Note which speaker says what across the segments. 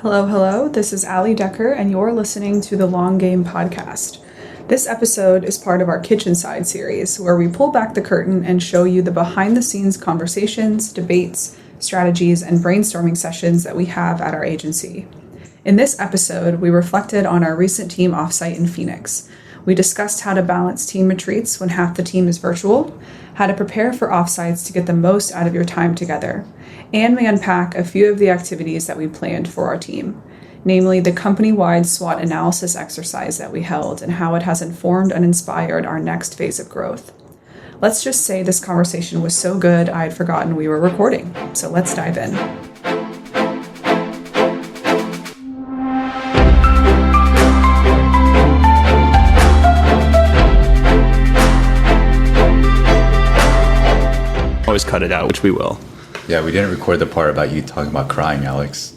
Speaker 1: Hello, hello. This is Allie Decker, and you're listening to the Long Game Podcast. This episode is part of our Kitchen Side series, where we pull back the curtain and show you the behind-the-scenes conversations, debates, strategies, and brainstorming sessions that we have at our agency. In this episode, we reflected on our recent team offsite in Phoenix. We discussed how to balance team retreats when half the team is virtual, how to prepare for offsites to get the most out of your time together, and we unpack a few of the activities that we planned for our team, namely the company-wide SWOT analysis exercise that we held and how it has informed and inspired our next phase of growth. Let's just say this conversation was so good I had forgotten we were recording, so let's dive in.
Speaker 2: Always cut it out, which we will.
Speaker 3: Yeah, we didn't record the part about you talking about crying, Alex.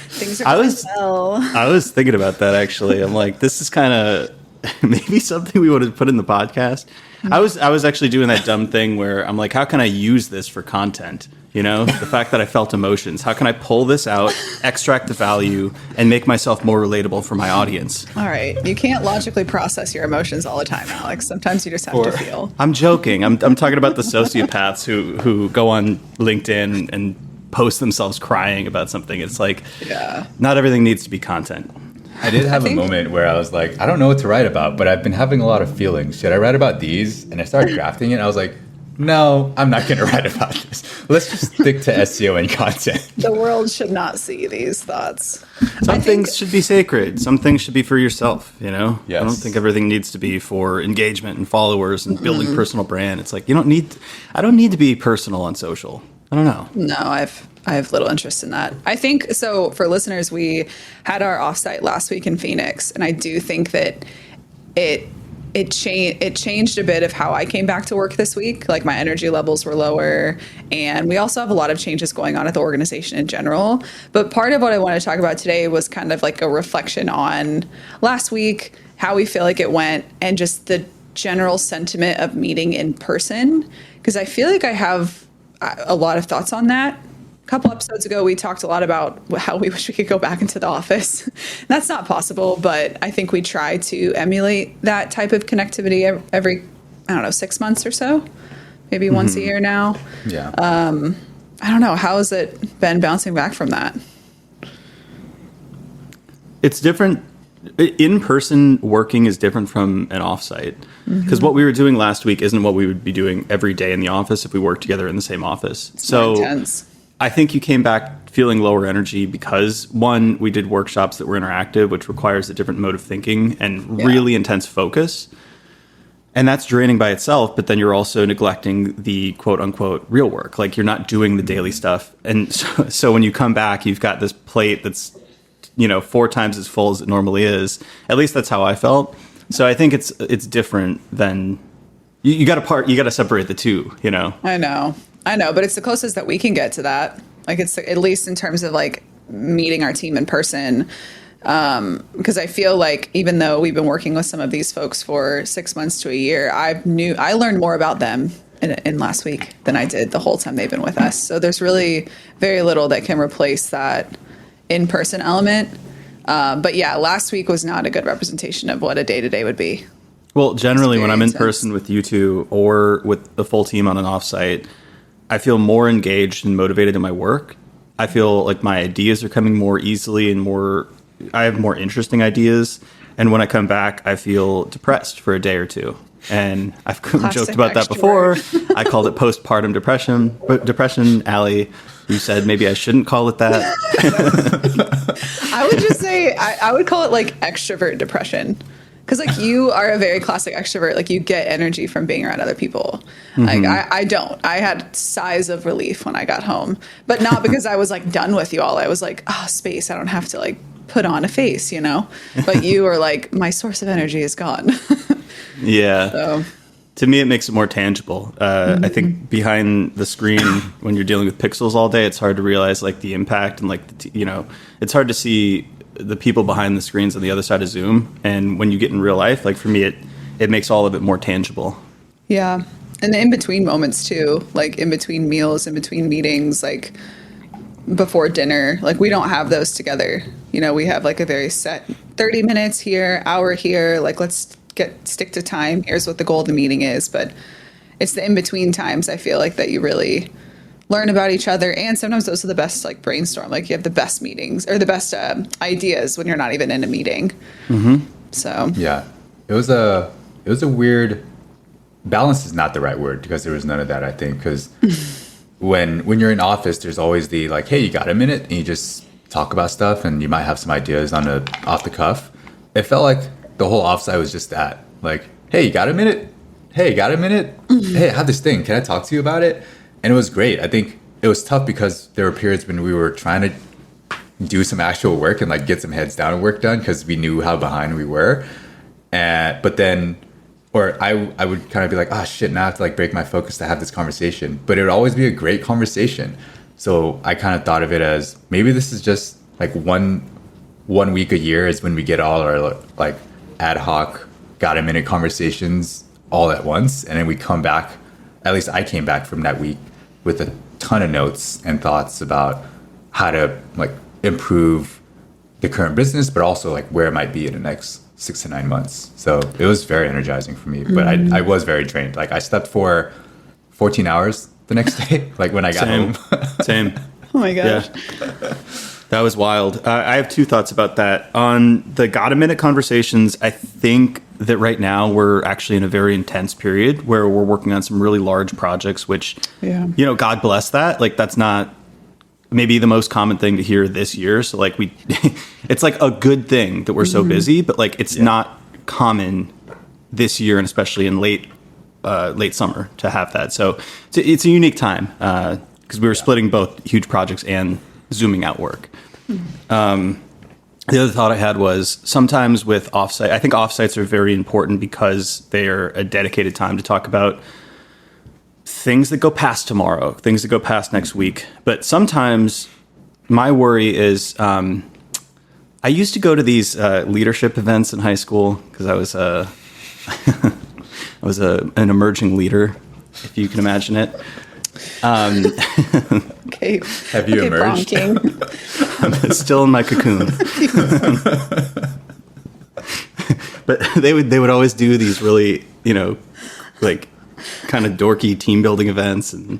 Speaker 1: Things are going well.
Speaker 2: I was thinking about that, actually. I'm like, this is kind of maybe something we would have put in the podcast. I was actually doing that dumb thing where I'm like, how can I use this for content? You know, the fact that I felt emotions. How can I pull this out, extract the value, and make myself more relatable for my audience?
Speaker 4: All right. You can't logically process your emotions all the time, Alex. Sometimes you just have to feel.
Speaker 2: I'm joking. I'm talking about the sociopaths who go on LinkedIn and post themselves crying about something. It's like, not everything needs to be content.
Speaker 3: I did have a moment where I was like, I don't know what to write about, but I've been having a lot of feelings. Should I write about these? And I started drafting it. And I was like, no, I'm not going to write about this. Let's just stick to SEO and content.
Speaker 4: The world should not see these thoughts.
Speaker 2: Some things should be sacred. Some things should be for yourself, you know?
Speaker 3: Yes.
Speaker 2: I don't think everything needs to be for engagement and followers and building personal brand. It's like, I don't need to be personal on social. I don't know.
Speaker 4: No, I have little interest in that. I think, so for listeners, we had our offsite last week in Phoenix, and I do think that it changed a bit of how I came back to work this week. Like, my energy levels were lower, and we also have a lot of changes going on at the organization in general. But part of what I wanted to talk about today was kind of like a reflection on last week, how we feel like it went, and just the general sentiment of meeting in person. Because I feel like I have a lot of thoughts on that. A couple episodes ago, we talked a lot about how we wish we could go back into the office. That's not possible, but I think we try to emulate that type of connectivity every, 6 months or so, maybe once a year now.
Speaker 3: Yeah.
Speaker 4: I don't know. How has it been bouncing back from that?
Speaker 2: It's different. In-person working is different from an offsite, because what we were doing last week isn't what we would be doing every day in the office if we worked together in the same office.
Speaker 4: It's more intense.
Speaker 2: I think you came back feeling lower energy because, one, we did workshops that were interactive, which requires a different mode of thinking and really intense focus. And that's draining by itself, but then you're also neglecting the quote unquote real work. Like, you're not doing the daily stuff. And so when you come back, you've got this plate that's 4 times as full as it normally is. At least that's how I felt. So I think it's different than you got to separate the two, you know.
Speaker 4: I know, but it's the closest that we can get to that. Like, it's at least in terms of like meeting our team in person. Because I feel like even though we've been working with some of these folks for 6 months to a year, I learned more about them in last week than I did the whole time they've been with us. So there's really very little that can replace that in-person element. But yeah, last week was not a good representation of what a day-to-day would be.
Speaker 2: Well, generally when I'm in person with you two or with the full team on an offsite, I feel more engaged and motivated in my work. I feel like my ideas are coming more easily and I have more interesting ideas. And when I come back, I feel depressed for a day or two. And I've joked about that before. I called it postpartum depression. But depression, Allie, you said maybe I shouldn't call it that.
Speaker 4: I would just say I would call it like extrovert depression. Because like, you are a very classic extrovert. Like, you get energy from being around other people. Like, I don't. I had sighs of relief when I got home, but not because I was like done with you all. I was like, space. I don't have to like put on a face, you know. But you are like, my source of energy is gone.
Speaker 2: Yeah.
Speaker 4: So.
Speaker 2: To me, it makes it more tangible. I think behind the screen, when you're dealing with pixels all day, it's hard to realize like the impact and like it's hard to see the people behind the screens on the other side of Zoom. And when you get in real life, like for me, it makes all of it more tangible.
Speaker 4: Yeah. And the in-between moments too, like in between meals, in between meetings, like before dinner. Like we don't have those together. You know, we have like a very set 30 minutes here, hour here. Like let's stick to time. Here's what the goal of the meeting is. But it's the in-between times I feel like that you really learn about each other. And sometimes those are the best like brainstorm. Like you have the best meetings or the best ideas when you're not even in a meeting. So
Speaker 3: yeah, it was a weird balance is not the right word because there was none of that, I think, because when you're in office, there's always the like, hey, you got a minute? And you just talk about stuff and you might have some ideas off the cuff. It felt like the whole offsite was just that. Like, hey, you got a minute? Hey, got a minute? Hey, I have this thing. Can I talk to you about it? And it was great. I think it was tough because there were periods when we were trying to do some actual work and like get some heads down work done because we knew how behind we were. But then, or I would kind of be like, ah, shit, now I have to like break my focus to have this conversation. But it would always be a great conversation. So I kind of thought of it as maybe this is just like one week a year is when we get all our like ad hoc, got a minute conversations all at once. And then we come back, at least I came back from that week with a ton of notes and thoughts about how to like improve the current business, but also like where it might be in the next 6 to 9 months. So it was very energizing for me, but I was very drained. Like I slept for 14 hours the next day, like when I got home.
Speaker 2: Same.
Speaker 4: oh my gosh.
Speaker 2: Yeah. That was wild. I have two thoughts about that. On the got a minute conversations, I think that right now we're actually in a very intense period where we're working on some really large projects, which, you know, God bless that. Like that's not maybe the most common thing to hear this year. So like it's like a good thing that we're so busy, but like it's not common this year and especially in late summer to have that. So it's a unique time because we were splitting both huge projects and zooming out work. The other thought I had was sometimes with offsite, I think offsites are very important because they are a dedicated time to talk about things that go past tomorrow, things that go past next week. But sometimes my worry is I used to go to these leadership events in high school because I was an emerging leader, if you can imagine it.
Speaker 4: Okay.
Speaker 3: Have you emerged?
Speaker 2: I'm still in my cocoon. But they would always do these really, you know, like kind of dorky team building events and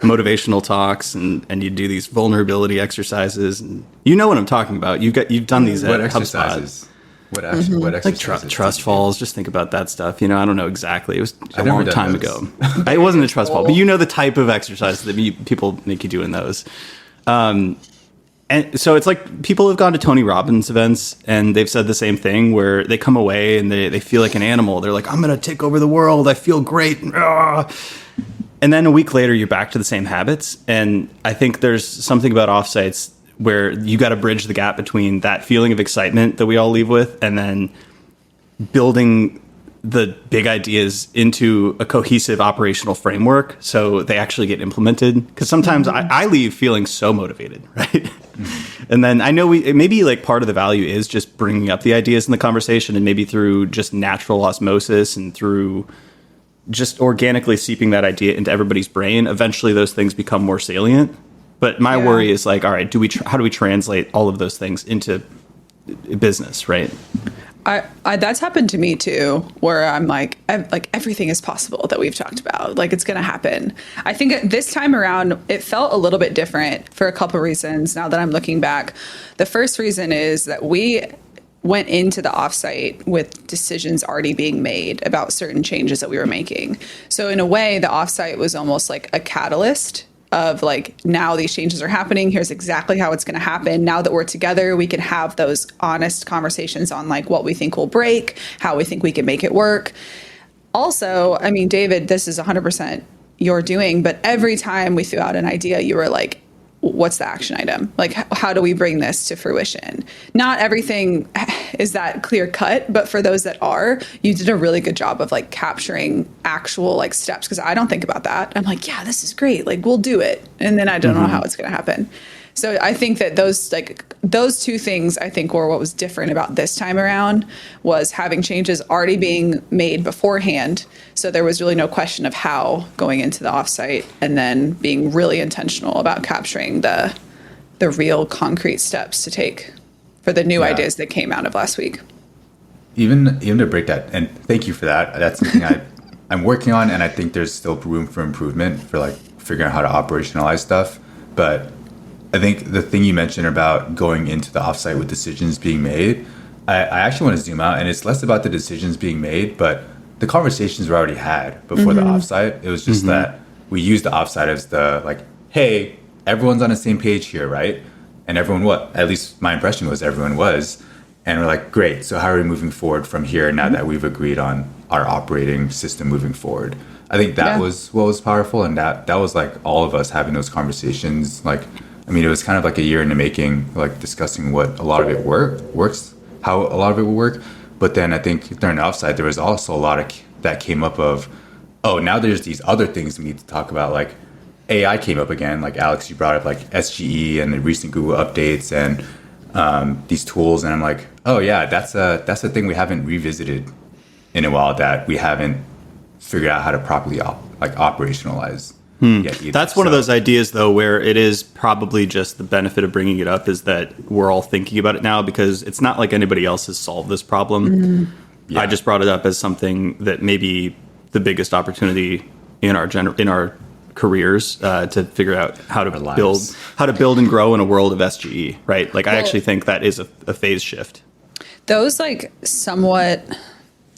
Speaker 2: motivational talks and you do these vulnerability exercises and you know what I'm talking about. You've done these at HubSpot.
Speaker 3: What exercises?
Speaker 2: Like trust falls. Just think about that stuff. You know, I don't know exactly. It was a long time ago. It wasn't a trust fall, but you know the type of exercise that people make you do in those. And so it's like people have gone to Tony Robbins events and they've said the same thing where they come away and they feel like an animal. They're like, I'm going to take over the world. I feel great. And then a week later, you're back to the same habits. And I think there's something about offsites where you got to bridge the gap between that feeling of excitement that we all leave with and then building the big ideas into a cohesive operational framework so they actually get implemented. Because sometimes I leave feeling so motivated, right? And then I know maybe like part of the value is just bringing up the ideas in the conversation and maybe through just natural osmosis and through just organically seeping that idea into everybody's brain. Eventually those things become more salient. But my worry is like, all right, how do we translate all of those things into business, right?
Speaker 4: I that's happened to me too, where I'm like everything is possible that we've talked about. Like it's going to happen. I think this time around, it felt a little bit different for a couple of reasons. Now that I'm looking back, the first reason is that we went into the offsite with decisions already being made about certain changes that we were making. So in a way, the offsite was almost like a catalyst of like, now these changes are happening. Here's exactly how it's going to happen. Now that we're together, we can have those honest conversations on like what we think will break, how we think we can make it work. Also, I mean, David, this is 100% your doing, but every time we threw out an idea, you were like, what's the action item? Like, how do we bring this to fruition? Not everything is that clear cut, but for those that are, you did a really good job of like capturing actual like steps. Cause I don't think about that. I'm like, yeah, this is great. Like we'll do it. And then I don't know how it's going to happen. So I think that those two things I think were what was different about this time around was having changes already being made beforehand. So there was really no question of how going into the offsite and then being really intentional about capturing the the real concrete steps to take for the new
Speaker 3: Yeah.
Speaker 4: ideas that came out of last week.
Speaker 3: Even to break that, and thank you for that. That's something I'm working on, and I think there's still room for improvement for like figuring out how to operationalize stuff. But I think the thing you mentioned about going into the offsite with decisions being made, I actually want to zoom out, and it's less about the decisions being made, but the conversations were already had before the offsite. It was just that we used the offsite as the like, hey, everyone's on the same page here, right? And everyone, at least my impression was everyone was. And we're like, great, so how are we moving forward from here now that we've agreed on our operating system moving forward? I think that was what was powerful, and that was like all of us having those conversations. Like, I mean, it was kind of like a year in the making, like discussing what a lot of it works, how a lot of it will work. But then I think during the offsite, there was also a lot of that came up of, oh, now there's these other things we need to talk about, like AI came up again. Like Alex, you brought up like SGE and the recent Google updates and these tools, and I'm like, oh yeah, that's a thing we haven't revisited in a while, that we haven't figured out how to properly operationalize yet either.
Speaker 2: That's one of those ideas, though, where it is probably just the benefit of bringing it up is that we're all thinking about it now, because it's not like anybody else has solved this problem. Yeah. I just brought it up as something that may be the biggest opportunity in our careers to figure out how to build and grow in a world of SGE, right? Like, I actually think that is a phase shift.
Speaker 4: Those like somewhat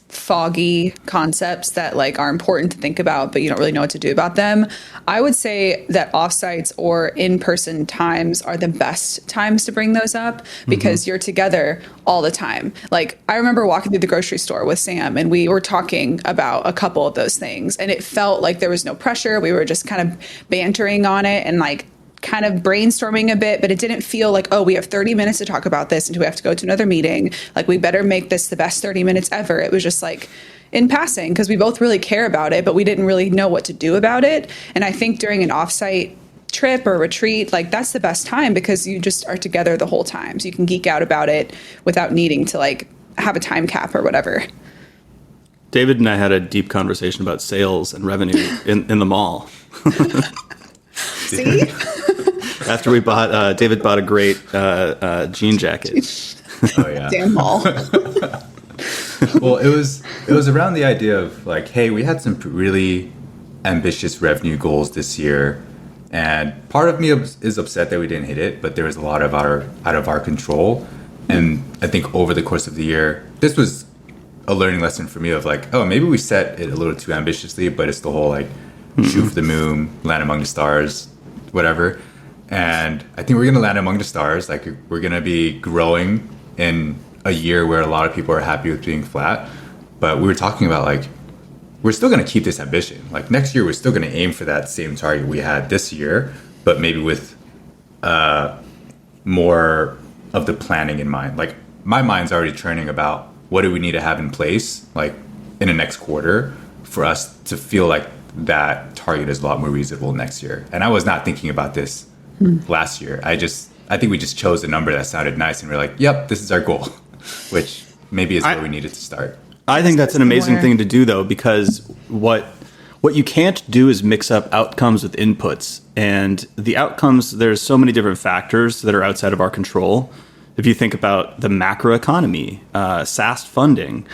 Speaker 4: foggy concepts that like are important to think about, but you don't really know what to do about them. I would say that offsites or in-person times are the best times to bring those up, because you're together all the time. Like, I remember walking through the grocery store with Sam, and we were talking about a couple of those things, and it felt like there was no pressure. We were just kind of bantering on it and like kind of brainstorming a bit, but it didn't feel like, oh, we have 30 minutes to talk about this until we have to go to another meeting. Like, we better make this the best 30 minutes ever. It was just like in passing, because we both really care about it, but we didn't really know what to do about it. And I think during an offsite trip or retreat, like, that's the best time, because you just are together the whole time. So you can geek out about it without needing to like have a time cap or whatever.
Speaker 2: David and I had a deep conversation about sales and revenue in the mall.
Speaker 4: See?
Speaker 2: After we David bought a great jean jacket.
Speaker 3: Oh yeah.
Speaker 4: Damn mall.
Speaker 3: Well, it was around the idea of like, hey, we had some really ambitious revenue goals this year, and part of me is upset that we didn't hit it, but there was a lot of out of our control. And I think over the course of the year, this was a learning lesson for me of like, oh, maybe we set it a little too ambitiously, but it's the whole like shoot for the moon, land among the stars, whatever. And I think we're going to land among the stars. Like, we're going to be growing in a year where a lot of people are happy with being flat. But we were talking about like, we're still going to keep this ambition. Like, next year, we're still going to aim for that same target we had this year, but maybe with more of the planning in mind. Like, my mind's already churning about what do we need to have in place, like in the next quarter, for us to feel like that target is a lot more reasonable next year. And I was not thinking about this last year. I think we just chose a number that sounded nice, and we're like, yep, this is our goal, which maybe is where we needed to start.
Speaker 2: I think that's an amazing thing to do, though, because what you can't do is mix up outcomes with inputs. And the outcomes, there's so many different factors that are outside of our control. If you think about the macroeconomy, SaaS funding,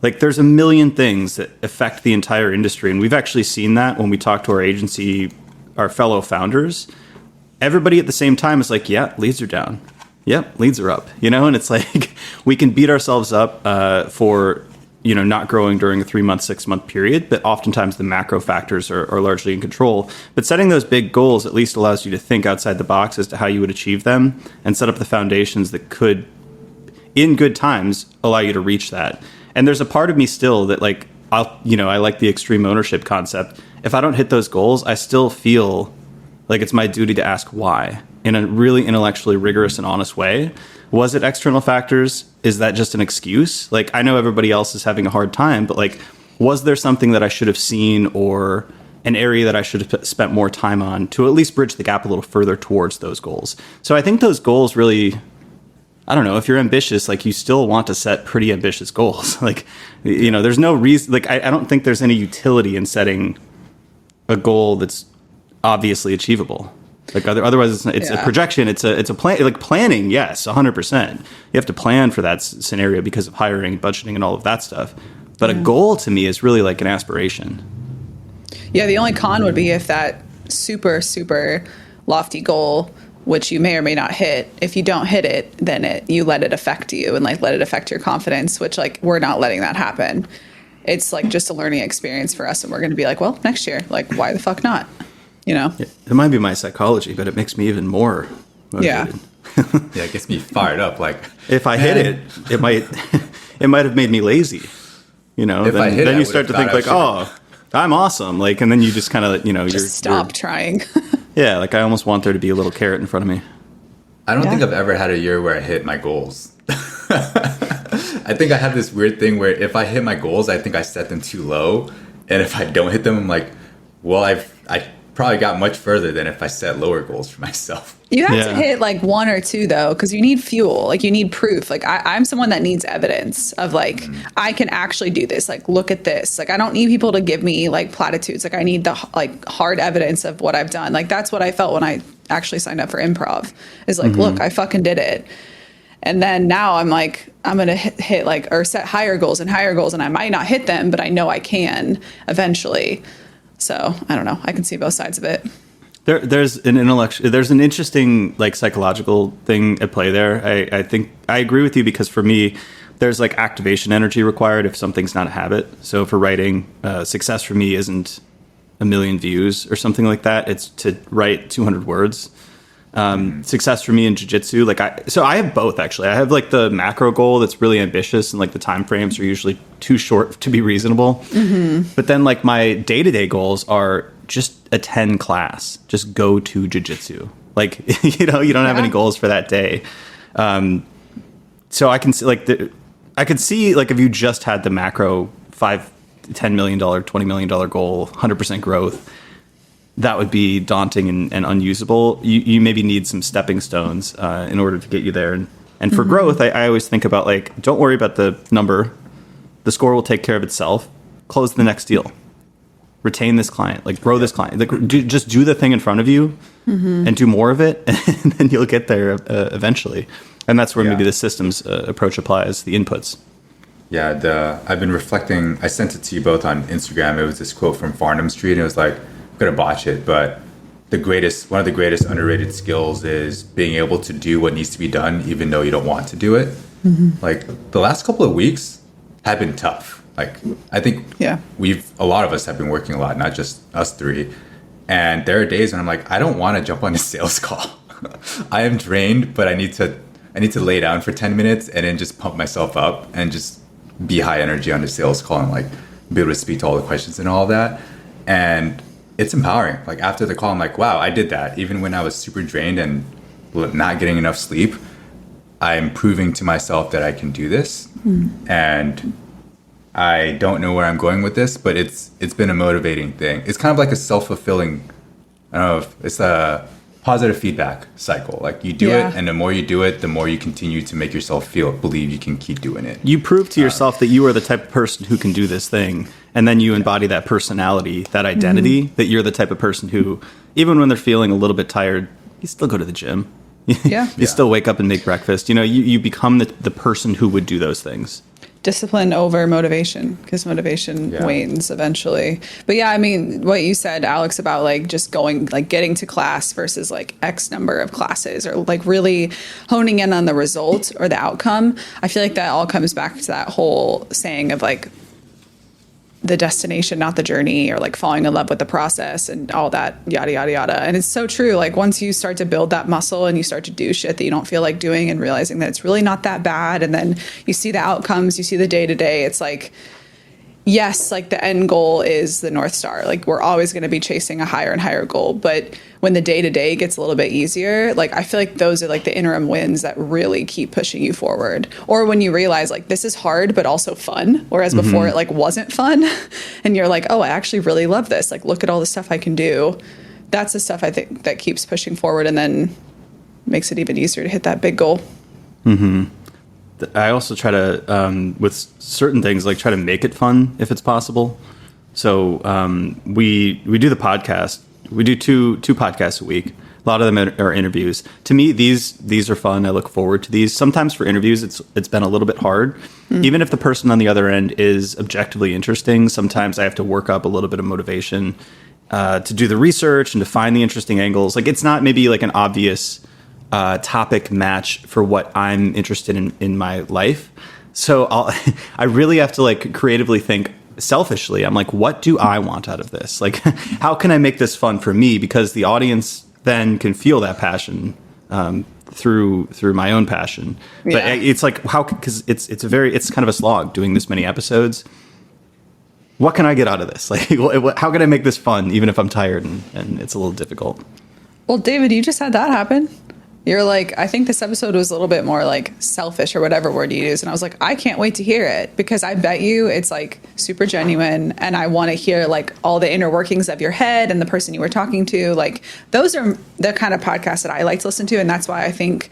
Speaker 2: like, there's a million things that affect the entire industry. And we've actually seen that when we talk to our agency, our fellow founders. Everybody at the same time is like, yeah, leads are down. Yep, leads are up. And it's like, we can beat ourselves up for, not growing during a 3-month, 6-month period. But oftentimes the macro factors are largely in control. But setting those big goals at least allows you to think outside the box as to how you would achieve them and set up the foundations that could, in good times, allow you to reach that. And there's a part of me still that like, I like the extreme ownership concept. If I don't hit those goals, I still feel like it's my duty to ask why in a really intellectually rigorous and honest way. Was it external factors? Is that just an excuse? Like, I know everybody else is having a hard time, but like, was there something that I should have seen or an area that I should have spent more time on to at least bridge the gap a little further towards those goals? So I think those goals really, I don't know, if you're ambitious, like, you still want to set pretty ambitious goals. Like, there's no reason, like, I don't think there's any utility in setting a goal that's obviously achievable. Like otherwise, it's a projection. It's a plan. Like planning, yes, 100%. You have to plan for that scenario because of hiring, budgeting, and all of that stuff. But a goal to me is really like an aspiration.
Speaker 4: Yeah, the only con would be if that super, super lofty goal, which you may or may not hit, if you don't hit it, then you let it affect you and like let it affect your confidence, which like we're not letting that happen. It's like just a learning experience for us, and we're going to be like, well, next year, like why the fuck not? You know?
Speaker 2: It might be my psychology, but it makes me even more motivated.
Speaker 3: Yeah, it gets me fired up. Like
Speaker 2: if I hit it, it might have made me lazy. You know,
Speaker 3: If I hit
Speaker 2: then
Speaker 3: it,
Speaker 2: you
Speaker 3: I
Speaker 2: start to
Speaker 3: would've
Speaker 2: think like,
Speaker 3: thought
Speaker 2: I'm awesome. Like, and then you just kind of, you know,
Speaker 4: Just stop trying.
Speaker 2: Yeah, like I almost want there to be a little carrot in front of me.
Speaker 3: I don't think I've ever had a year where I hit my goals. I think I have this weird thing where if I hit my goals, I think I set them too low. And if I don't hit them, I'm like, well, I probably got much further than if I set lower goals for myself.
Speaker 4: You have to hit like one or two though, because you need fuel. Like you need proof. Like I'm someone that needs evidence of like, I can actually do this. Like, look at this. Like, I don't need people to give me like platitudes. Like I need the like hard evidence of what I've done. Like that's what I felt when I actually signed up for improv is like, look, I fucking did it. And then now I'm like, I'm going to hit like, or set higher goals, and I might not hit them, but I know I can eventually. So I don't know. I can see both sides of it.
Speaker 2: There's an interesting like psychological thing at play there. I think I agree with you because for me, there's like activation energy required if something's not a habit. So for writing, success for me isn't 1 million views or something like that. It's to write 200 words. Success for me in jiu-jitsu, like I have both actually. I have like the macro goal that's really ambitious and like the time frames are usually too short to be reasonable. But then like my day-to-day goals are just attend class, just go to jiu-jitsu. Like, you know, you don't have any goals for that day. So I can see like I could see like if you just had the macro $10 million, $20 million goal, 100% growth, that would be daunting and unusable. You maybe need some stepping stones in order to get you there. And for growth, I always think about like, don't worry about the number. The score will take care of itself. Close the next deal. Retain this client. Like grow this client. Like, just do the thing in front of you and do more of it, and then you'll get there eventually. And that's where maybe the systems approach applies, the inputs.
Speaker 3: Yeah, I've been reflecting. I sent it to you both on Instagram. It was this quote from Farnham Street. And it was like, gonna botch it, but one of the greatest underrated skills is being able to do what needs to be done even though you don't want to do it. Like the last couple of weeks have been tough. Like I think a lot of us have been working a lot, not just us three, and there are days when I'm like, I don't want to jump on a sales call. I am drained, but I need to lay down for 10 minutes and then just pump myself up and just be high energy on the sales call and like be able to speak to all the questions and all that. And it's empowering. Like after the call, I'm like, wow, I did that. Even when I was super drained and not getting enough sleep, I'm proving to myself that I can do this. And I don't know where I'm going with this, but it's been a motivating thing. It's kind of like a self-fulfilling, I don't know if it's a positive feedback cycle. Like you do it, and the more you do it, the more you continue to make yourself believe you can keep doing it. You
Speaker 2: prove to yourself that you are the type of person who can do this thing. And then you embody that personality, that identity, that you're the type of person who, even when they're feeling a little bit tired, you still go to the gym. You still wake up and make breakfast. You know, you become the person who would do those things.
Speaker 4: Discipline over motivation, because motivation wanes eventually. But yeah, I mean, what you said, Alex, about like just going, like getting to class versus like X number of classes, or like really honing in on the result or the outcome. I feel like that all comes back to that whole saying of like the destination, not the journey, or like falling in love with the process and all that yada, yada, yada. And it's so true. Like once you start to build that muscle and you start to do shit that you don't feel like doing and realizing that it's really not that bad. And then you see the outcomes, you see the day to day. It's like, yes, like the end goal is the North Star. Like we're always going to be chasing a higher and higher goal. But when the day to day gets a little bit easier, like I feel like those are like the interim wins that really keep pushing you forward. Or when you realize like this is hard, but also fun. Whereas before it like wasn't fun. And you're like, oh, I actually really love this. Like, look at all the stuff I can do. That's the stuff I think that keeps pushing forward and then makes it even easier to hit that big goal.
Speaker 2: I also try to, with certain things, like try to make it fun if it's possible. So we do the podcast. We do two podcasts a week. A lot of them are interviews. To me, these are fun. I look forward to these. Sometimes for interviews, it's been a little bit hard. Even if the person on the other end is objectively interesting, sometimes I have to work up a little bit of motivation to do the research and to find the interesting angles. Like, it's not maybe like an obvious topic match for what I'm interested in my life. So I really have to like creatively think selfishly. I'm like, what do I want out of this? Like, how can I make this fun for me? Because the audience then can feel that passion through my own passion. But it's like, how, because it's kind of a slog doing this many episodes. What can I get out of this? Like, how can I make this fun, even if I'm tired and it's a little difficult?
Speaker 4: Well, David, you just had that happen. You're like, I think this episode was a little bit more like selfish or whatever word you use. And I was like, I can't wait to hear it because I bet you it's like super genuine. And I want to hear like all the inner workings of your head and the person you were talking to. Like, those are the kind of podcasts that I like to listen to. And that's why I think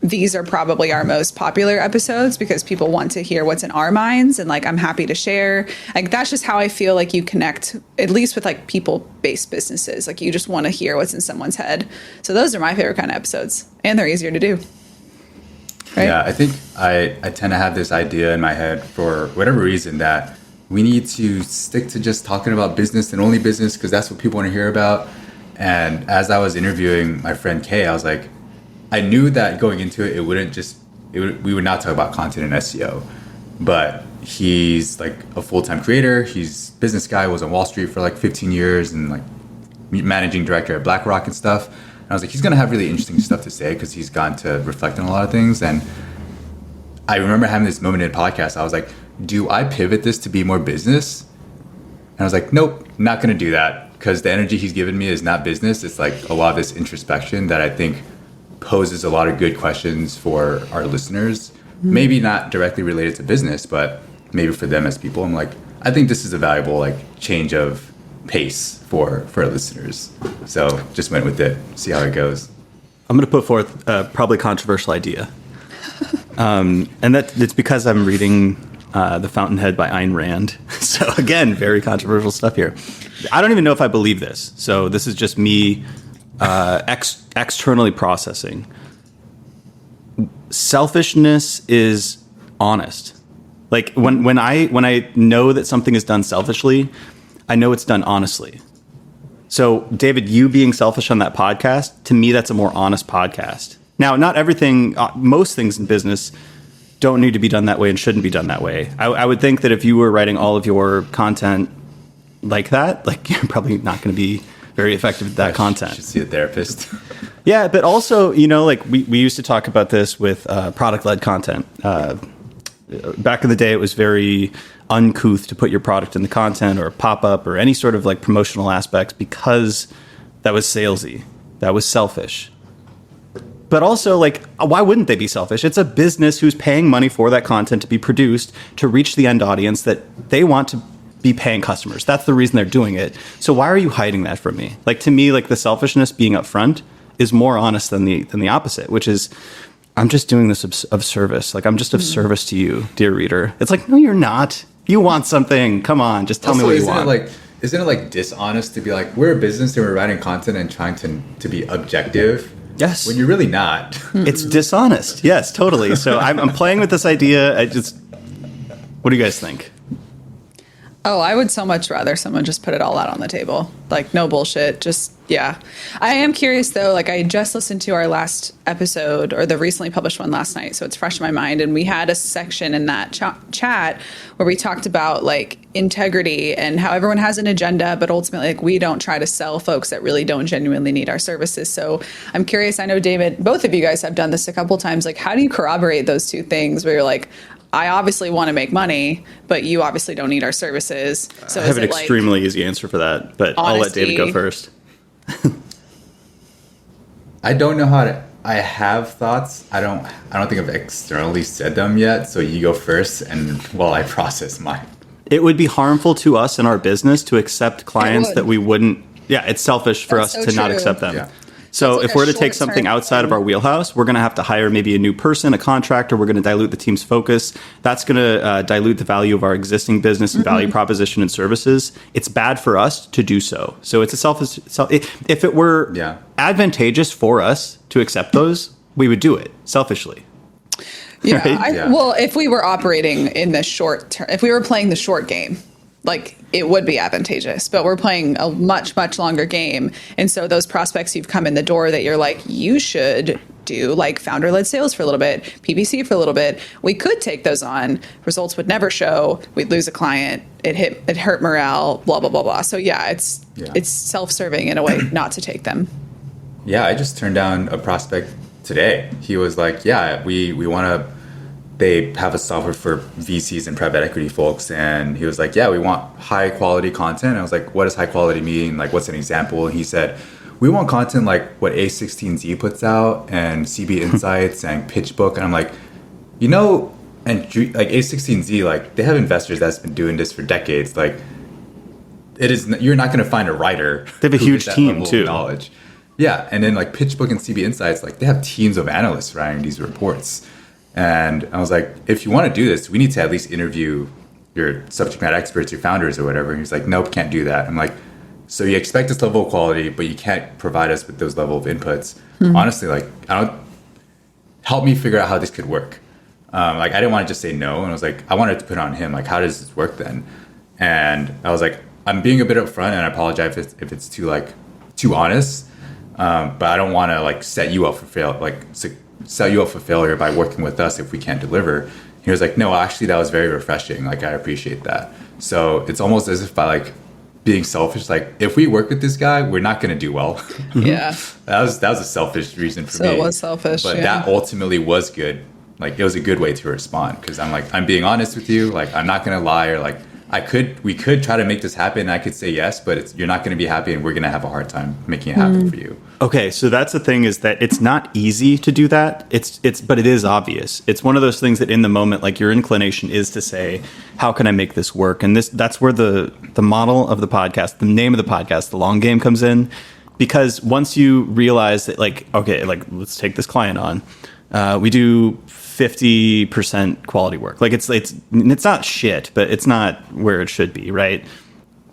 Speaker 4: these are probably our most popular episodes, because people want to hear what's in our minds, and like, I'm happy to share. Like, that's just how I feel like you connect, at least with like people-based businesses. Like, you just want to hear what's in someone's head. So those are my favorite kind of episodes, and they're easier to do. Right?
Speaker 3: Yeah, I think I tend to have this idea in my head for whatever reason that we need to stick to just talking about business and only business because that's what people want to hear about. And as I was interviewing my friend Kay, I was like, I knew that going into it, we would not talk about content and SEO, but he's like a full-time creator. He's a business guy, was on Wall Street for like 15 years and like managing director at BlackRock and stuff. And I was like, he's going to have really interesting stuff to say because he's gotten to reflect on a lot of things. And I remember having this moment in a podcast. I was like, do I pivot this to be more business? And I was like, nope, not going to do that because the energy he's given me is not business. It's like a lot of this introspection that I think poses a lot of good questions for our listeners, maybe not directly related to business, but maybe for them as people. I'm like, I think this is a valuable like change of pace for our listeners. So just went with it, see how it goes.
Speaker 2: I'm going to put forth a probably controversial idea. And that it's because I'm reading The Fountainhead by Ayn Rand. So again, very controversial stuff here. I don't even know if I believe this. So this is just me externally processing. Selfishness is honest. Like when I know that something is done selfishly, I know it's done honestly. So David, you being selfish on that podcast, to me, that's a more honest podcast. Now, not everything, most things in business don't need to be done that way and shouldn't be done that way. I would think that if you were writing all of your content like that, like you're probably not going to be very effective at that content.
Speaker 3: You should see a therapist.
Speaker 2: Yeah, but also, you know, like we used to talk about this with product-led content. Back in the day, it was very uncouth to put your product in the content or a pop-up or any sort of like promotional aspects because that was salesy. That was selfish. But also, like, why wouldn't they be selfish? It's a business who's paying money for that content to be produced to reach the end audience that they want to be paying customers. That's the reason they're doing it. So why are you hiding that from me? Like, to me, like the selfishness being upfront is more honest than the opposite, which is, I'm just doing this of service. Like, I'm just of service to you, dear reader. It's like, no, you're not. You want something. Come on, just tell me what you want.
Speaker 3: Isn't it like dishonest to be like, we're a business and we're writing content and trying to be objective?
Speaker 2: Yes.
Speaker 3: When you're really not.
Speaker 2: It's dishonest. Yes, totally. So I'm playing with this idea. What do you guys think?
Speaker 4: Oh, I would so much rather someone just put it all out on the table. Like, no bullshit. Just, yeah. I am curious, though. Like, I just listened to our last episode, or the recently published one last night, so it's fresh in my mind. And we had a section in that chat where we talked about, like, integrity and how everyone has an agenda, but ultimately, like, we don't try to sell folks that really don't genuinely need our services. So I'm curious. I know, David, both of you guys have done this a couple times. Like, how do you corroborate those two things where you're like, I obviously want to make money, but you obviously don't need our services. So
Speaker 2: I have an extremely easy answer for that, but honesty? I'll let David go first.
Speaker 3: I don't know how to. I have thoughts. I don't think I've externally said them yet. So you go first, and while I process mine.
Speaker 2: It would be harmful to us in our business to accept clients that we wouldn't. Yeah, it's selfish for us to not accept them. Yeah. So
Speaker 4: like
Speaker 2: if
Speaker 4: a
Speaker 2: we're to take something
Speaker 4: short-term
Speaker 2: outside of
Speaker 4: thing.
Speaker 2: our wheelhouse, we're going to have to hire maybe a new person, a contractor. We're going to dilute the team's focus. That's going to dilute the value of our existing business and value proposition and services. It's bad for us to do so. So it's if it were advantageous for us to accept those, we would do it selfishly.
Speaker 4: Yeah,
Speaker 2: Right?
Speaker 4: Well, if we were operating in the short term, if we were playing the short game, like it would be advantageous, but we're playing a much, much longer game. And so those prospects you've come in the door that you're like, you should do like founder-led sales for a little bit, PPC for a little bit. We could take those on. Results would never show. We'd lose a client. It hurt morale, blah, blah, blah, blah. So it's self-serving in a way not to take them.
Speaker 3: Yeah, I just turned down a prospect today. He was like, yeah, we want to, they have a software for VCs and private equity folks. And he was like, yeah, we want high quality content. I was like, what does high quality mean? Like, what's an example? And he said, we want content like what A16Z puts out and CB Insights and PitchBook. And I'm like, and like A16Z, like they have investors that's been doing this for decades. Like you're not going to find a writer.
Speaker 2: They have a huge team too.
Speaker 3: Knowledge. Yeah. And then like PitchBook and CB Insights, like they have teams of analysts writing these reports. And I was like, if you want to do this, we need to at least interview your subject matter experts, your founders or whatever. And he's like, nope, can't do that. I'm like, so you expect this level of quality, but you can't provide us with those level of inputs. Honestly, like, help me figure out how this could work. Like, I didn't want to just say no. And I was like, I wanted to put on him, like, how does this work then? And I was like, I'm being a bit upfront and I apologize if it's too honest. But I don't want to like set you up for failure by working with us if we can't deliver. He was like, no, actually that was very refreshing. Like, I appreciate that. So it's almost as if by like being selfish, like if we work with this guy, we're not going to do well.
Speaker 4: Yeah.
Speaker 3: That was a selfish reason for me.
Speaker 4: So it was selfish.
Speaker 3: But that ultimately was good. Like it was a good way to respond because I'm like, I'm being honest with you. Like, I'm not going to lie or like, we could try to make this happen. I could say yes, but you're not going to be happy and we're going to have a hard time making it happen for you.
Speaker 2: Okay, so that's the thing is that it's not easy to do that. But it is obvious. It's one of those things that in the moment, like your inclination is to say, how can I make this work? And that's where the model of the podcast, the name of the podcast, the long game comes in. Because once you realize that like, okay, like let's take this client on. We do 50% quality work. Like it's not shit, but it's not where it should be, right?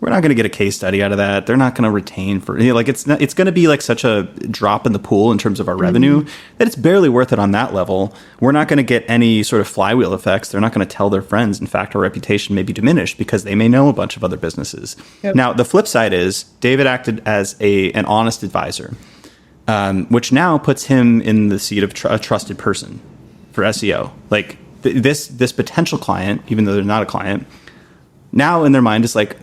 Speaker 2: We're not going to get a case study out of that. They're not going to retain it's going to be like such a drop in the pool in terms of our revenue that it's barely worth it on that level. We're not going to get any sort of flywheel effects. They're not going to tell their friends. In fact, our reputation may be diminished because they may know a bunch of other businesses. Yep. Now, the flip side is David acted as an honest advisor, which now puts him in the seat of a trusted person for SEO. Like this potential client, even though they're not a client, now in their mind is like,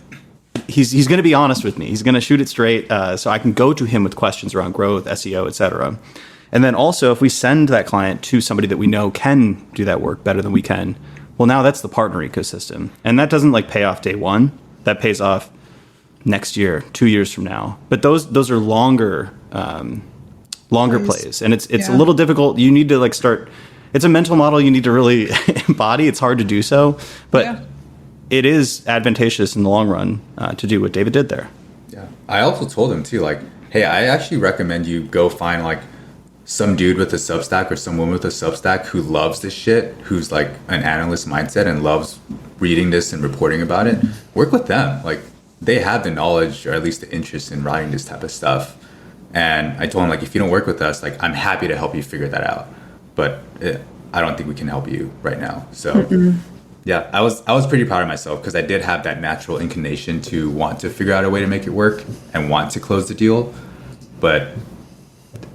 Speaker 2: he's going to be honest with me. He's going to shoot it straight, so I can go to him with questions around growth, SEO, etc. And then also, if we send that client to somebody that we know can do that work better than we can, well, now that's the partner ecosystem, and that doesn't like pay off day one. That pays off next year, 2 years from now. But those are longer plays, and it's a little difficult. You need to like start. It's a mental model you need to really embody. It's hard to do so, but. Yeah. It is advantageous in the long run to do what David did there.
Speaker 3: Yeah. I also told him too, like, hey, I actually recommend you go find like some dude with a Substack or some woman with a Substack who loves this shit, who's like an analyst mindset and loves reading this and reporting about it. Work with them. Like they have the knowledge or at least the interest in writing this type of stuff. And I told him like, if you don't work with us, like I'm happy to help you figure that out. But I don't think we can help you right now. So yeah, I was pretty proud of myself because I did have that natural inclination to want to figure out a way to make it work and want to close the deal, but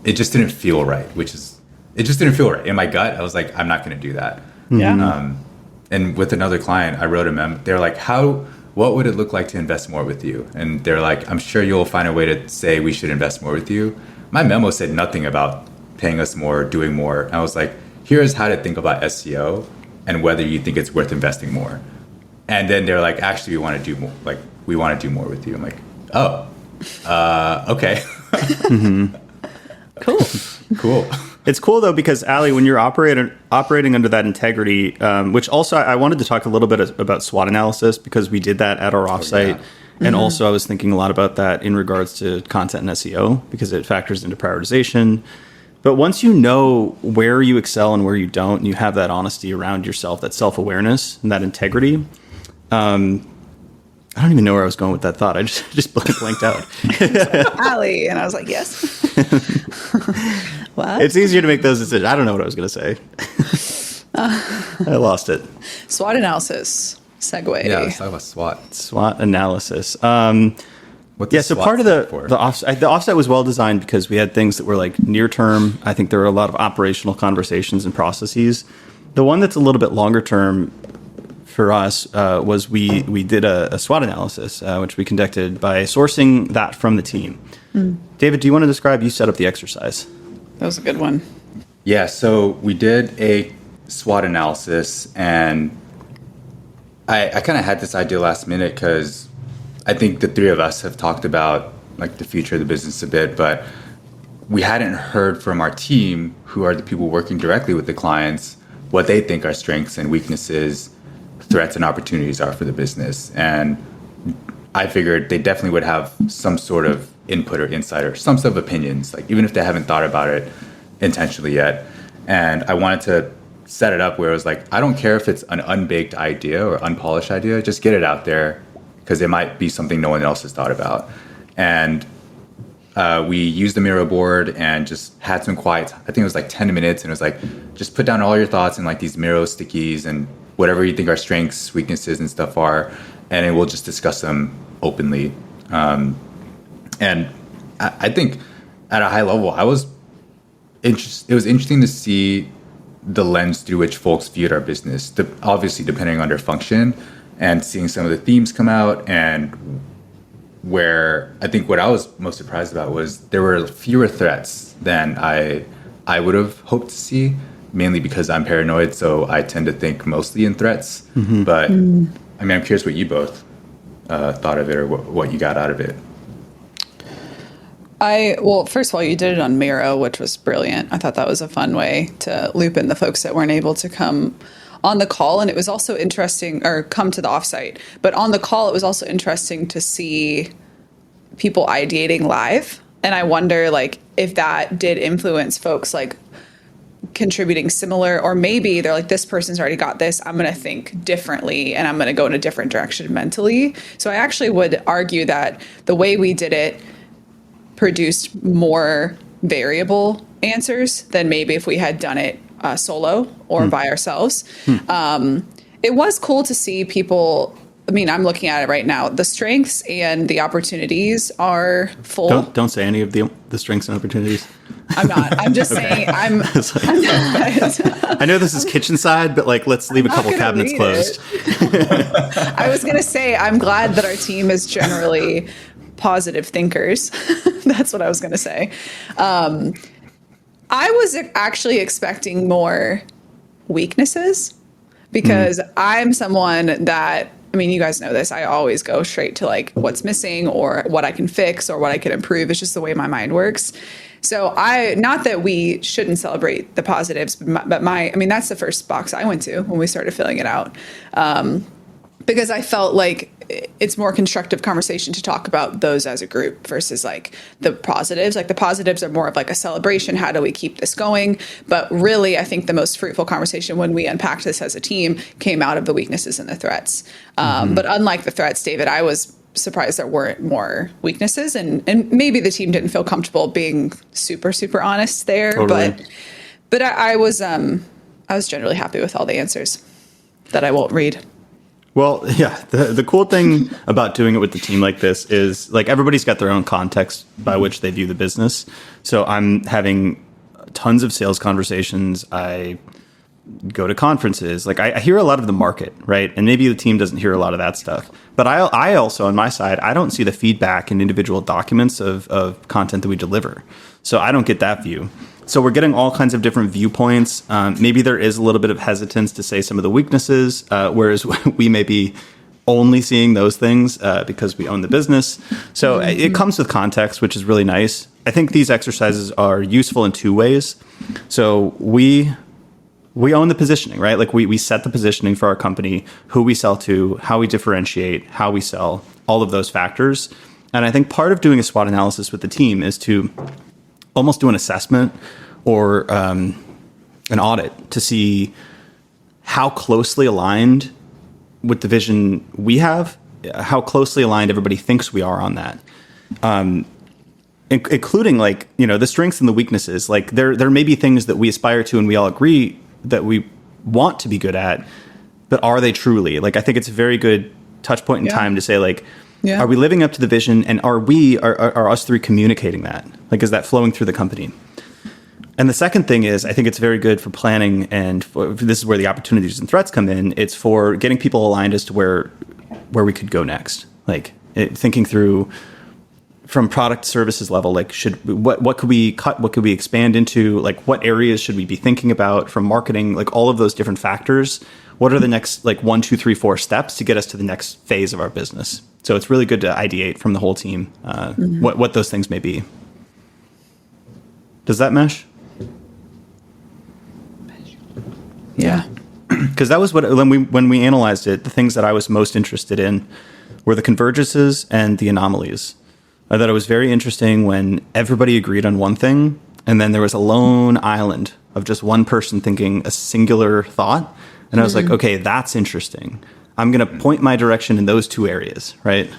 Speaker 3: it just didn't feel right. It just didn't feel right in my gut. I was like, I'm not going to do that.
Speaker 4: Yeah.
Speaker 3: And with another client, I wrote a memo. They're like, what would it look like to invest more with you? And they're like, I'm sure you'll find a way to say we should invest more with you. My memo said nothing about paying us more, doing more. And I was like, here's how to think about SEO. And whether you think it's worth investing more. And then they're like, actually, we want to do more. Like, we want to do more with you. I'm like, oh, okay. Cool.
Speaker 2: It's cool, though, because, Ali, when you're operating under that integrity, which also I wanted to talk a little bit about SWOT analysis because we did that at our offsite. And also I was thinking a lot about that in regards to content and SEO because it factors into prioritization. But once you know where you excel and where you don't, and you have that honesty around yourself, that self-awareness and that integrity, I don't even know where I was going with that thought. I just blanked out.
Speaker 4: Allie. And I was like, yes. What?
Speaker 2: It's easier to make those decisions. I don't know what I was going to say. I lost it.
Speaker 4: SWOT analysis. Segue.
Speaker 3: Yeah, let's talk about SWOT.
Speaker 2: SWOT analysis.
Speaker 3: What does
Speaker 2: So
Speaker 3: SWOT
Speaker 2: part of
Speaker 3: stand for?
Speaker 2: the offsite was well designed because we had things that were like near term. I think there were a lot of operational conversations and processes. The one that's a little bit longer term for us was we did a SWOT analysis, which we conducted by sourcing that from the team. David, do you want to describe? You set up the exercise.
Speaker 4: That was a good one.
Speaker 3: Yeah, so we did a SWOT analysis, and I kind of had this idea last minute because I think the three of us have talked about like the future of the business a bit, but we hadn't heard from our team, who are the people working directly with the clients, what they think our strengths and weaknesses, threats and opportunities are for the business. And I figured they definitely would have some sort of input or insight or some sort of opinions, like even if they haven't thought about it intentionally yet. And I wanted to set it up where it was like, I don't care if it's an unbaked idea or unpolished idea, just get it out there because it might be something no one else has thought about. And we used the Miro board and just had some quiet, I think it was like 10 minutes, and it was like, just put down all your thoughts in like these Miro stickies and whatever you think our strengths, weaknesses, and stuff are, and then we'll just discuss them openly. And I think at a high level, it was interesting to see the lens through which folks viewed our business, obviously depending on their function, and seeing some of the themes come out. And where I think what I was most surprised about was there were fewer threats than I would have hoped to see, mainly because I'm paranoid, so I tend to think mostly in threats. But I mean, I'm curious what you both thought of it, or what you got out of it.
Speaker 4: Well, first of all, you did it on Miro, which was brilliant. I thought that was a fun way to loop in the folks that weren't able to come on the call. And it was also interesting, or come to the offsite. But on the call, it was also interesting to see people ideating live. And I wonder, like, if that did influence folks, like, contributing similar, or maybe they're like, this person's already got this, I'm going to think differently and I'm going to go in a different direction mentally. So I actually would argue that the way we did it produced more variable answers than maybe if we had done it solo or by ourselves. It was cool to see people. I mean, I'm looking at it right now. The strengths and the opportunities are full.
Speaker 2: Don't say any of the strengths and opportunities.
Speaker 4: I'm not. I'm just saying. I'm
Speaker 2: I know this is kitchen side, but like, let's leave a couple cabinets closed.
Speaker 4: I was going to say, I'm glad that our team is generally positive thinkers. That's what I was going to say. I was actually expecting more weaknesses because I'm someone that, I mean, you guys know this. I always go straight to like what's missing or what I can fix or what I can improve. It's just the way my mind works. So not that we shouldn't celebrate the positives, but I mean, that's the first box I went to when we started filling it out. Because I felt like it's more constructive conversation to talk about those as a group versus like the positives. Like the positives are more of like a celebration. How do we keep this going? But really, I think the most fruitful conversation when we unpacked this as a team came out of the weaknesses and the threats. But unlike the threats, David, I was surprised there weren't more weaknesses, and maybe the team didn't feel comfortable being super, super honest there.
Speaker 2: Totally.
Speaker 4: But I was generally happy with all the answers that I won't read.
Speaker 2: Well, yeah, the cool thing about doing it with the team like this is like everybody's got their own context by which they view the business. So I'm having tons of sales conversations. I go to conferences. Like I hear a lot of the market, right? And maybe the team doesn't hear a lot of that stuff. But I also, on my side, I don't see the feedback in individual documents of content that we deliver. So I don't get that view. So we're getting all kinds of different viewpoints. Maybe there is a little bit of hesitance to say some of the weaknesses, whereas we may be only seeing those things because we own the business. So it comes with context, which is really nice. I think these exercises are useful in two ways. So we own the positioning, right? Like we set the positioning for our company, who we sell to, how we differentiate, how we sell. all of those factors. And I think part of doing a SWOT analysis with the team is to almost do an assessment or an audit to see how closely aligned with the vision we have, how closely aligned everybody thinks we are on that. Including like, the strengths and the weaknesses. Like there may be things that we aspire to and we all agree that we want to be good at, but are they truly? Like, I think it's a very good touch point in time to say, like, are we living up to the vision, and are us three communicating that? Like, is that flowing through the company? And the second thing is, I think it's very good for planning, and this is where the opportunities and threats come in. It's for getting people aligned as to where we could go next. Like thinking through from product services level, like what could we cut? What could we expand into? Like what areas should we be thinking about from marketing? Like all of those different factors. What are the next 1, 2, 3, 4 steps to get us to the next phase of our business? So it's really good to ideate from the whole team what those things may be. Does that mesh?
Speaker 4: Yeah.
Speaker 2: Because that was when we analyzed it, the things that I was most interested in were the convergences and the anomalies. I thought it was very interesting when everybody agreed on one thing, and then there was a lone island of just one person thinking a singular thought. And I was like, okay, that's interesting. I'm going to point my direction in those 2 areas, right?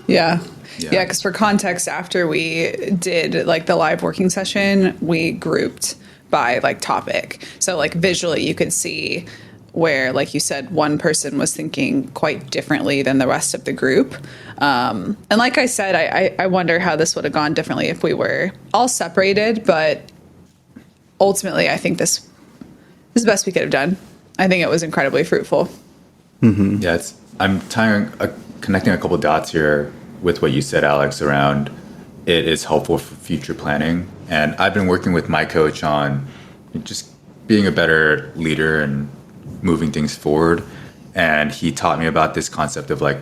Speaker 4: Yeah. Yeah, because for context, after we did like the live working session, we grouped by like topic. So like visually you could see where, like you said, one person was thinking quite differently than the rest of the group. And like I said, I wonder how this would have gone differently if we were all separated. But ultimately, I think this is the best we could have done. I think it was incredibly fruitful.
Speaker 3: Mm-hmm. Yeah, I'm connecting a couple dots here with what you said, Alex, around it is helpful for future planning. And I've been working with my coach on just being a better leader and moving things forward. And he taught me about this concept of like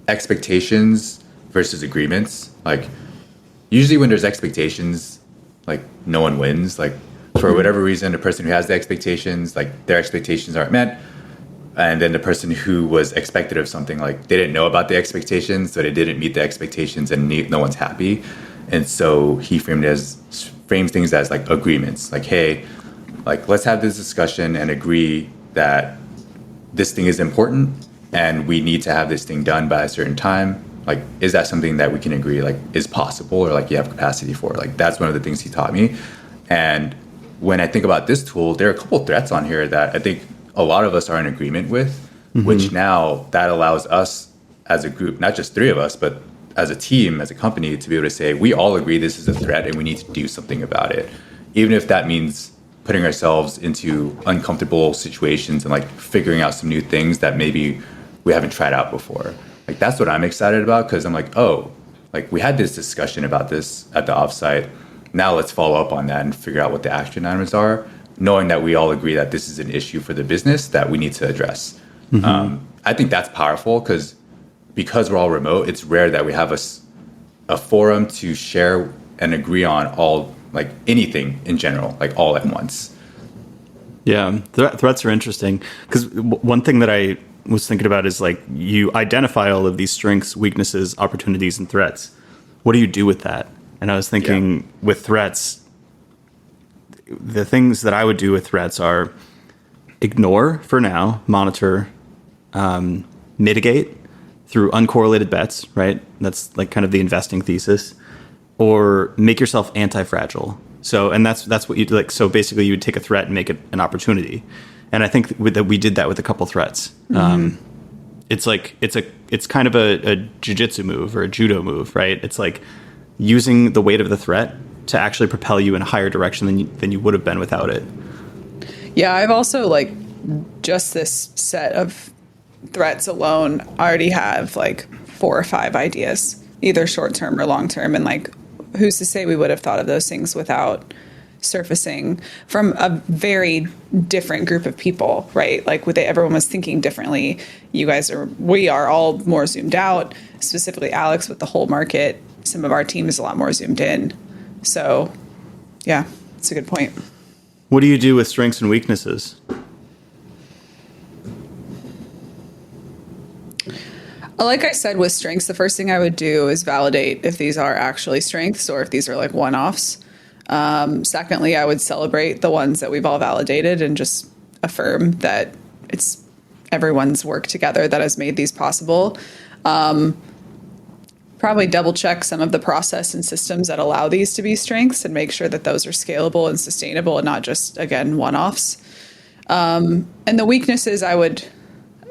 Speaker 3: expectations versus agreements. Like usually when there's expectations, like no one wins. Like for whatever reason, the person who has the expectations, like their expectations aren't met. And then the person who was expected of something, like they didn't know about the expectations, so they didn't meet the expectations, and no one's happy. And so he frames things as like agreements, like, hey, like let's have this discussion and agree that this thing is important and we need to have this thing done by a certain time. Like, is that something that we can agree like is possible or like you have capacity for? Like that's one of the things he taught me. And when I think about this tool, there are a couple of threats on here that I think a lot of us are in agreement with, which now that allows us as a group, not just 3 of us, but as a team, as a company, to be able to say, we all agree this is a threat and we need to do something about it. Even if that means putting ourselves into uncomfortable situations and like figuring out some new things that maybe we haven't tried out before. Like that's what I'm excited about, because I'm like, oh, like we had this discussion about this at the offsite. Now let's follow up on that and figure out what the action items are, knowing that we all agree that this is an issue for the business that we need to address. I think that's powerful because we're all remote, it's rare that we have a forum to share and agree on all, like anything in general, like all at once.
Speaker 2: Yeah, threats are interesting because one thing that I was thinking about is like you identify all of these strengths, weaknesses, opportunities, and threats. What do you do with that? And I was thinking with threats, the things that I would do with threats are ignore for now, monitor, mitigate through uncorrelated bets, right? That's like kind of the investing thesis, or make yourself anti-fragile. So, and that's what you do. Like, so basically you would take a threat and make it an opportunity. And I think that we did that with a couple threats. It's like, it's kind of a jiu-jitsu move or a judo move, right? It's like using the weight of the threat to actually propel you in a higher direction than you would have been without it.
Speaker 4: Yeah, I've also like just this set of threats alone already have like 4 or 5 ideas, either short term or long term. And like, who's to say we would have thought of those things without surfacing from a very different group of people, right? Like everyone was thinking differently. We are all more zoomed out, specifically Alex with the whole market. Some of our team is a lot more zoomed in. So yeah, it's a good point.
Speaker 2: What do you do with strengths and weaknesses?
Speaker 4: Like I said, with strengths, the first thing I would do is validate if these are actually strengths or if these are like one-offs. Secondly, I would celebrate the ones that we've all validated and just affirm that it's everyone's work together that has made these possible. Probably double check some of the process and systems that allow these to be strengths and make sure that those are scalable and sustainable and not just, again, one-offs. And the weaknesses, I would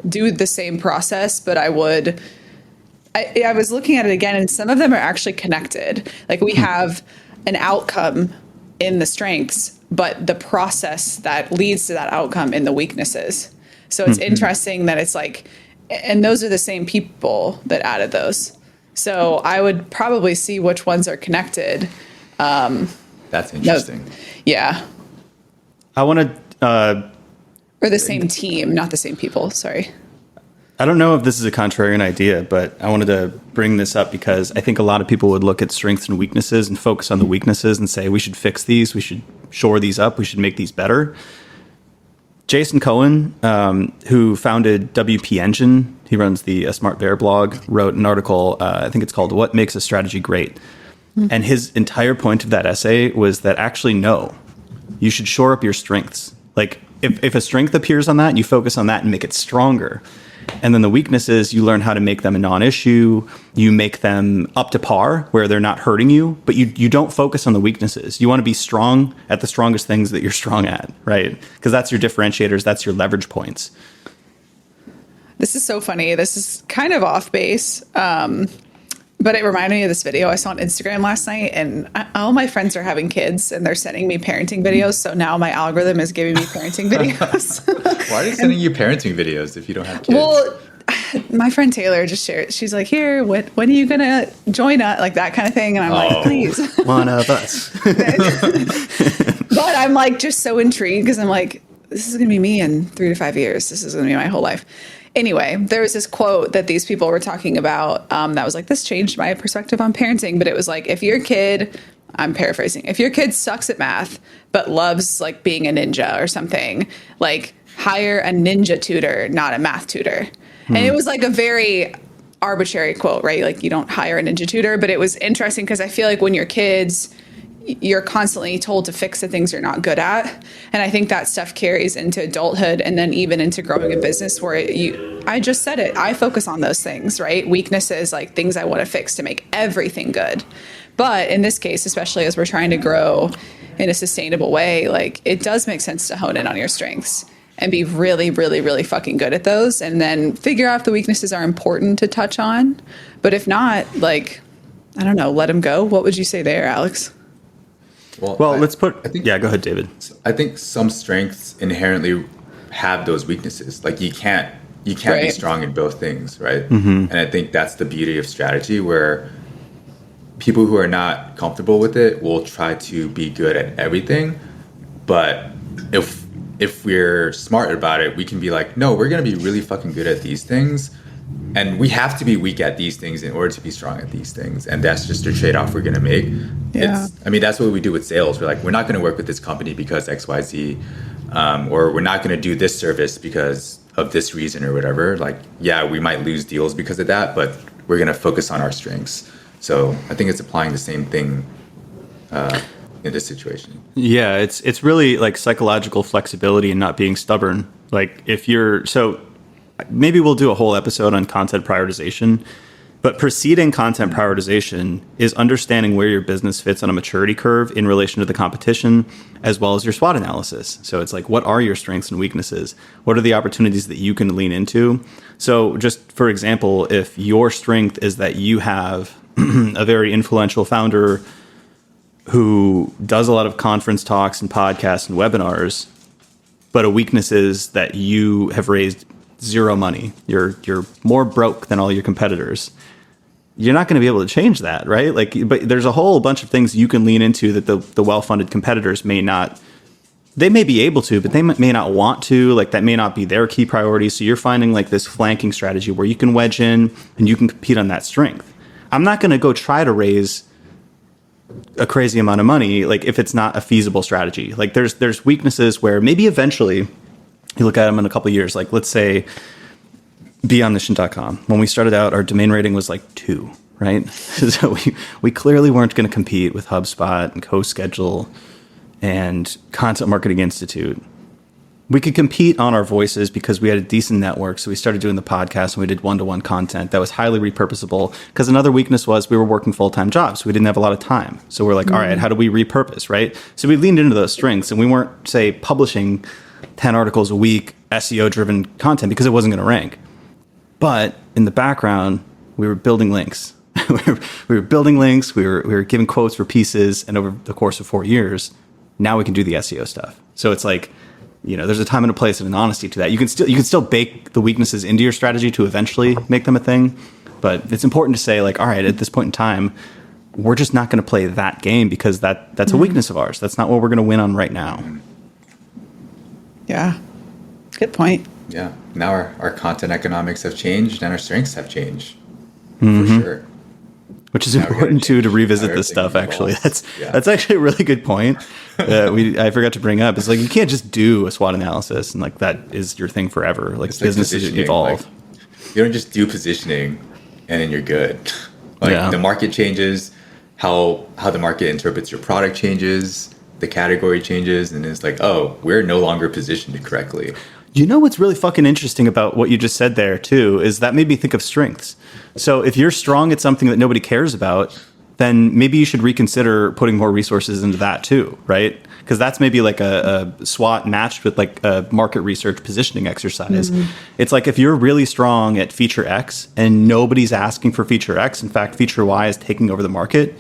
Speaker 4: do the same process, but I was looking at it again, and some of them are actually connected. Like we have an outcome in the strengths, but the process that leads to that outcome in the weaknesses. So it's interesting that it's like, and those are the same people that added those. So I would probably see which ones are connected.
Speaker 3: That's interesting.
Speaker 4: Yeah.
Speaker 2: I want to...
Speaker 4: or the same team, not the same people. Sorry.
Speaker 2: I don't know if this is a contrarian idea, but I wanted to bring this up because I think a lot of people would look at strengths and weaknesses and focus on the weaknesses and say, we should fix these, we should shore these up, we should make these better. Jason Cohen, who founded WP Engine, he runs the Smart Bear blog, wrote an article, I think it's called What Makes a Strategy Great? And his entire point of that essay was that actually, no, you should shore up your strengths. Like if a strength appears on that, you focus on that and make it stronger. And then the weaknesses, you learn how to make them a non-issue. You make them up to par where they're not hurting you, but you don't focus on the weaknesses. You want to be strong at the strongest things that you're strong at, right? Because that's your differentiators. That's your leverage points.
Speaker 4: This is so funny. This is kind of off base. But it reminded me of this video I saw on Instagram last night, and all my friends are having kids and they're sending me parenting videos. So now my algorithm is giving me parenting videos.
Speaker 3: Why are they sending you parenting videos if you don't have kids?
Speaker 4: Well, my friend Taylor just shared, she's like, here, when are you going to join us? Like that kind of thing. And I'm like, please.
Speaker 2: One of us.
Speaker 4: But I'm like, just so intrigued because I'm like, this is going to be me in 3 to 5 years. This is going to be my whole life. Anyway, there was this quote that these people were talking about that was like, this changed my perspective on parenting. But it was like, if your kid, I'm paraphrasing, if your kid sucks at math, but loves like being a ninja or something, like hire a ninja tutor, not a math tutor. And it was like a very arbitrary quote, right? Like you don't hire a ninja tutor, but it was interesting because I feel like when you're kids, you're constantly told to fix the things you're not good at. And I think that stuff carries into adulthood and then even into growing a business where I just said it, I focus on those things, right? Weaknesses, like things I want to fix to make everything good. But in this case, especially as we're trying to grow in a sustainable way, like it does make sense to hone in on your strengths and be really, really, really fucking good at those. And then figure out if the weaknesses are important to touch on. But if not, like, I don't know, let them go. What would you say there, Alex?
Speaker 2: Well, let's put... yeah, go ahead, David.
Speaker 3: I think some strengths inherently have those weaknesses. Like you can't
Speaker 4: Right.
Speaker 3: be strong in both things, right? And I think that's the beauty of strategy, where people who are not comfortable with it will try to be good at everything. But if we're smart about it, we can be like, no, we're going to be really fucking good at these things. And we have to be weak at these things in order to be strong at these things. And that's just a trade-off we're going to make.
Speaker 4: Yeah.
Speaker 3: That's what we do with sales. We're like, we're not going to work with this company because X, Y, Z. Or we're not going to do this service because of this reason or whatever. Like, yeah, we might lose deals because of that, but we're going to focus on our strengths. So I think it's applying the same thing in this situation.
Speaker 2: Yeah, it's really like psychological flexibility and not being stubborn. Like so maybe we'll do a whole episode on content prioritization, but preceding content prioritization is understanding where your business fits on a maturity curve in relation to the competition, as well as your SWOT analysis. So it's like, what are your strengths and weaknesses? What are the opportunities that you can lean into? So just for example, if your strength is that you have a very influential founder who does a lot of conference talks and podcasts and webinars, but a weakness is that you have raised zero money. You're more broke than all your competitors. You're not going to be able to change that, right? Like, but there's a whole bunch of things you can lean into that the well-funded competitors may not. They may be able to, but they may not want to. Like that may not be their key priority. So you're finding like this flanking strategy where you can wedge in and you can compete on that strength. I'm not going to go try to raise a crazy amount of money, like if it's not a feasible strategy. Like there's weaknesses where maybe eventually you look at them in a couple of years, like let's say beomniscient.com. When we started out, our domain rating was like 2, right? So we clearly weren't going to compete with HubSpot and CoSchedule and Content Marketing Institute. We could compete on our voices because we had a decent network. So we started doing the podcast and we did one-to-one content that was highly repurposable. Because another weakness was we were working full-time jobs. We didn't have a lot of time. So we're like, all right, how do we repurpose, right? So we leaned into those strengths and we weren't, say, publishing 10 articles a week, SEO-driven content because it wasn't going to rank. But in the background, we were building links. we were building links. We were giving quotes for pieces. And over the course of 4 years, now we can do the SEO stuff. So it's like, there's a time and a place and an honesty to that. You can still bake the weaknesses into your strategy to eventually make them a thing. But it's important to say, like, all right, at this point in time, we're just not going to play that game because that's a weakness of ours. That's not what we're going to win on right now.
Speaker 4: Yeah. Good point.
Speaker 3: Yeah. Now our content economics have changed and our strengths have changed.
Speaker 2: Mm-hmm.
Speaker 3: For sure.
Speaker 2: Which is important too, to revisit this stuff. Actually, that's actually a really good point. I forgot to bring up. It's like you can't just do a SWOT analysis and like that is your thing forever. Like businesses evolve.
Speaker 3: Like, you don't just do positioning and then you're good. Like the market changes, how the market interprets your product changes, the category changes, and it's like, oh, we're no longer positioned correctly.
Speaker 2: You know what's really fucking interesting about what you just said there too is that made me think of strengths. So if you're strong at something that nobody cares about, then maybe you should reconsider putting more resources into that too, right? Because that's maybe like a SWOT matched with like a market research positioning exercise. Mm-hmm. It's like if you're really strong at feature X and nobody's asking for feature X, in fact, feature Y is taking over the market.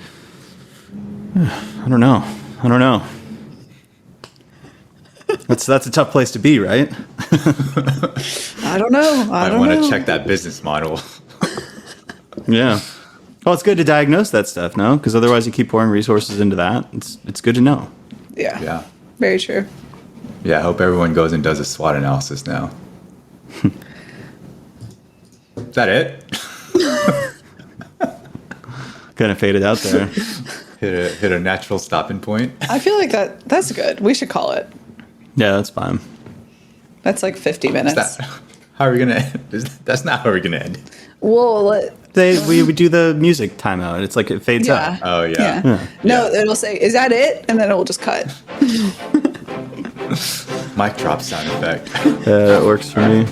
Speaker 2: I don't know. That's a tough place to be, right?
Speaker 4: I don't know.
Speaker 3: I want to check that business model.
Speaker 2: Yeah. Well, it's good to diagnose that stuff, no? Because otherwise you keep pouring resources into that. It's good to know.
Speaker 4: Yeah. Very true.
Speaker 3: Yeah, I hope everyone goes and does a SWOT analysis now. Is that it?
Speaker 2: Kind of faded out there.
Speaker 3: Hit a natural stopping point.
Speaker 4: I feel like that's good. We should call it.
Speaker 2: Yeah, that's fine.
Speaker 4: That's like 50 minutes.
Speaker 3: How are we going to end? That's not how we're going to end.
Speaker 4: Well,
Speaker 2: we do the music timeout. It's like it fades out.
Speaker 3: Oh, yeah.
Speaker 4: No, it'll say, is that it? And then it will just cut.
Speaker 3: Mic drop sound effect.
Speaker 2: It works for me.